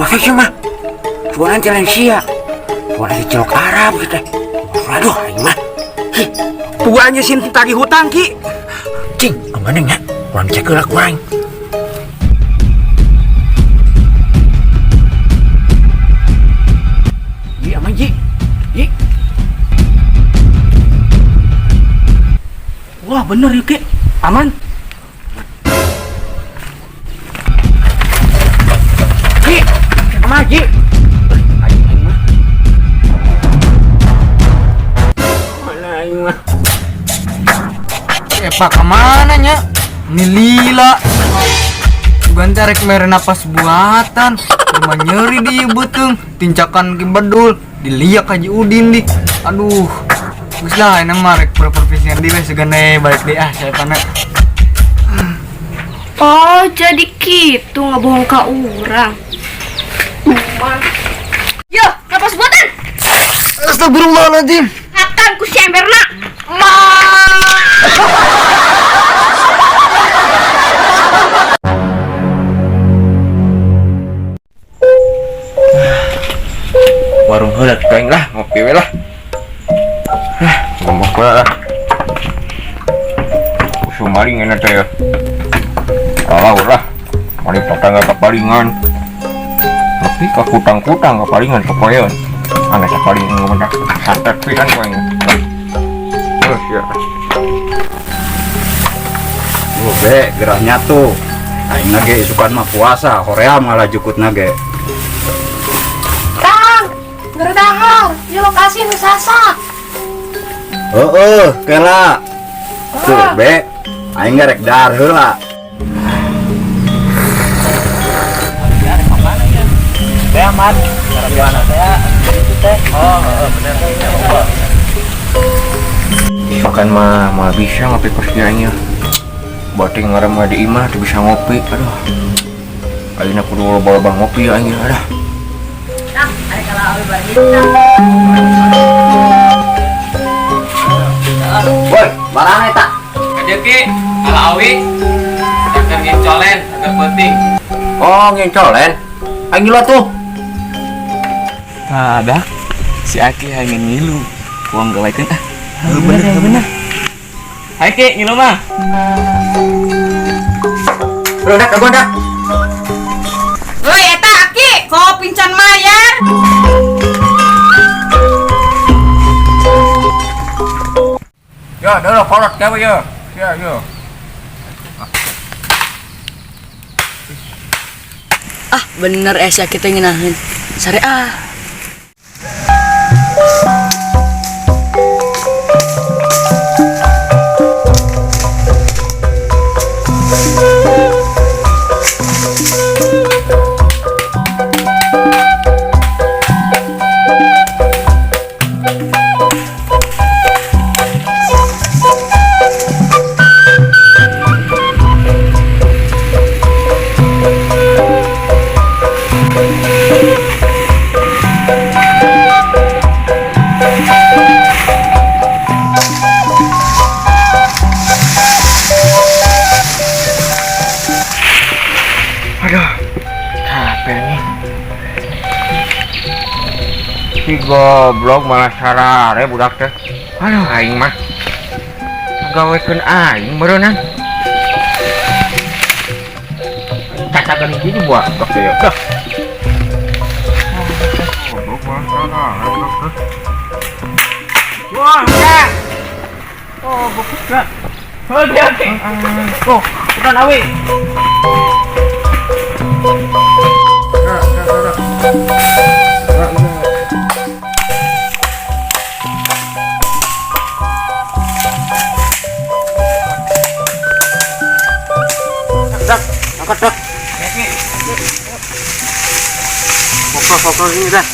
masa sih mah? Suara Malaysia. Suara celok Arab gitu. Aduh, ini mah. Tuanya sin tagih hutang ki. Cing, kemana ya? Kurang cek lah kurang. Ji, aman Ji. Ji. Wah bener ya ki, aman. Ji, aman Ji. Pak kemana nya? Ini lila. Ganti rek mere napas buatan. Rumah nyeri di betung. Tincakan ki bedul. Diliak aja Udin di. Aduh. Geus lah enak mah rek pura-pura di we segane balik deh saya pana. Oh, jadi gitu ngebohong ke orang. Yo, napas buatan. Astagfirullahaladzim. Akan ku semberna. Warung heula teng lah, ngopi we lah. Ngomong lah. Sumaring enak teh. Alah ulah. Mari tetangga kapalingan. Tapi ka kutang-kutang kapalingan kepoeun. Ana kapaling ngomong santet pisan poe. Terus ya. Be, gerahnya tuh. Aing nage isukan mah puasa, Korea malah jukut nage. Kang, ngerdahar di lokasi nu sasak. Kela. Tuh, Be. Aing ngarek dahar heula. Saya aman. Gimana saya? Teh. Oh, bener. Makan mah bisa ngopi kerjanya. Bating ngaram mah di imah tuh bisa ngopi. Aduh. Ayeuna kudu loba-loba ngopi ya anjing. Aduh. Nah, ada kalau awi bari. Woi, barang eta. Aja ki, ala awi. Akan ngincolen agak penting. Oh, ngincolen. Aing gila tuh. Ada si Aki hanya ngilu. Uang gawekeun ah. Bener. Hai Ki, ngilu mah. Udah, dah. Woi, eta Aki, kau pincan mayar. Ya, dah kolot ka ya. Ya. Ah bener Esa kita nginahin sare ah. Si goblok malah sarare budak teh. Aduh aing mah gawekeun aing berenang. Cacakan iki buat tok ya. Dah. Goblok malah sarare budak teh. Wah, ya. Oh, bagus gak? Oh, dia oke. Oh, bukan awi. Angkat. Fokus ini dah.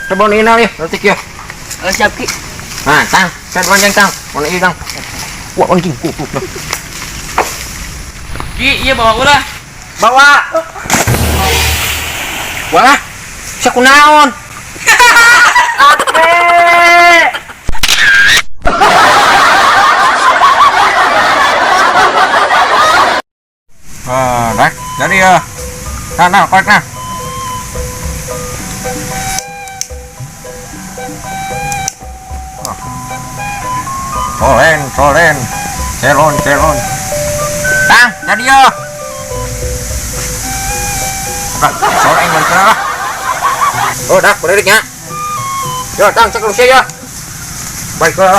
Sebon inal ya, letik ya. Siap Ki. Nah, tang, saya panjang tang, mana ini tang? Wah, anjing, tuh. Ki, iya bawa ulah. Bawa. Wah, sakunaon? Ate. Nah, korek nah. Solen. Celon. Tang, jadi ya. Solen balik lah. Oh, dah, beriknya. Yo, tang, cek lu ya. Baik lah.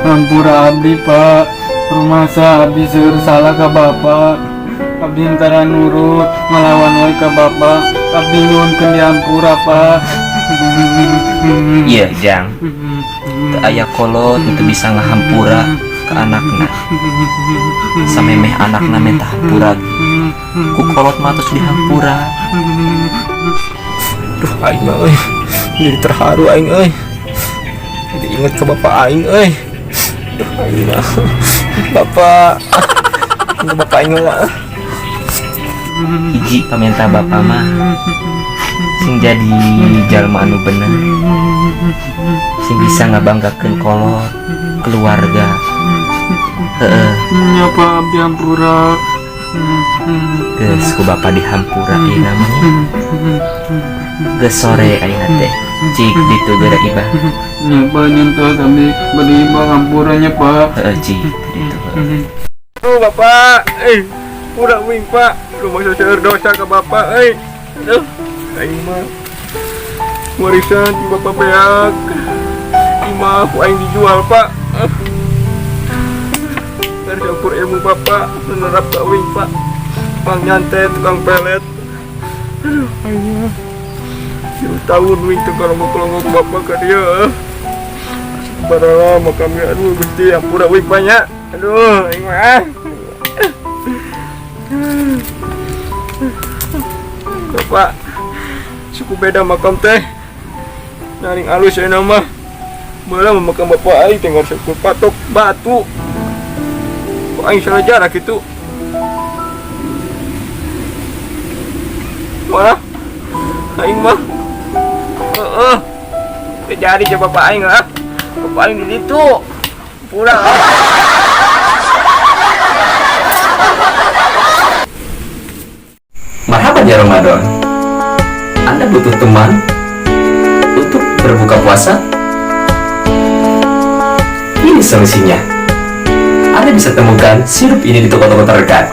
Hampura abdi Pak, rumasa abdi seueur salah ka Bapak. Abdi antara nurut ngelawan wae ka Bapak. Abdi nyuwunkeun dihampura Pak. Iya Jang, teu aya kolot itu bisa ngahampura ke anakna. Samemeh anakna minta hampura ku kolot mah terus dihampura. Duh, aing mah euy. Jadi terharu aing euy. Jadi inget ke bapak aing euy. Duh, aing mah. Bapak. Ke bapak aing mah. Hiji paminta bapa mah sing jadi jalma anu bener, sing bisa ngabanggakeun kolot keluarga. Heeh. Nya Pak abdi hampura. Geus ku bapa dihampura ieu namanya. Geus sore ayeuna teh cik ditu geura ibah. Nya Pak nyentuh abdi bade ibah hampuranya Pak. Heeh cik ditu. Aduh, bapak. Udah wing pak. Rumah saya dosa ke bapak. Aduh, aing mah warisan di bapak beak. Imah aku aing dijual pak. Dari campur ilmu bapak menerap ke wing pak. Tukang nyantet, tukang pelet. Aduh, aing mah 10 tahun wing tuh kalau kelongok bapak ke dia. Barala makamnya, aduh gusti ampura wing banyak. Aduh, aing mah. Bapak, suku beda makam teh. Naring alus saya nama. Bala memakam bapak aing tinggal suku patok batu. Kok aing salah jarak itu? Mana? Aing mah. Jadi coba bapak aing lah. Bapak aing di situ. Pulang. Marhaban ya Ramadan. Anda butuh teman untuk berbuka puasa? Ini solusinya. Anda bisa temukan sirup ini di toko-toko terdekat.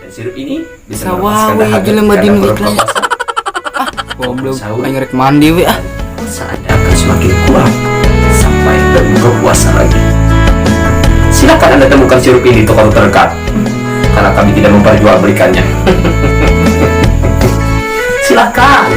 Dan sirup ini bisa melepaskan dahaga karena berbuka puasa. Goblok, aing rek mandi we ah. Puasa Anda akan semakin kuat sampai berbuka puasa lagi. Silakan Anda temukan sirup ini di toko terdekat, karena kami tidak memperjualbelikannya. Silakan.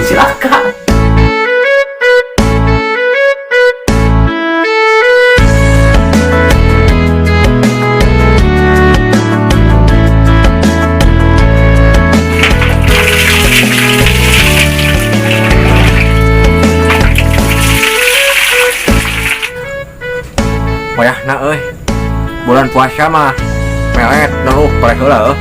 Wayah na euy. Bulan puasa mah melet dulu parek heula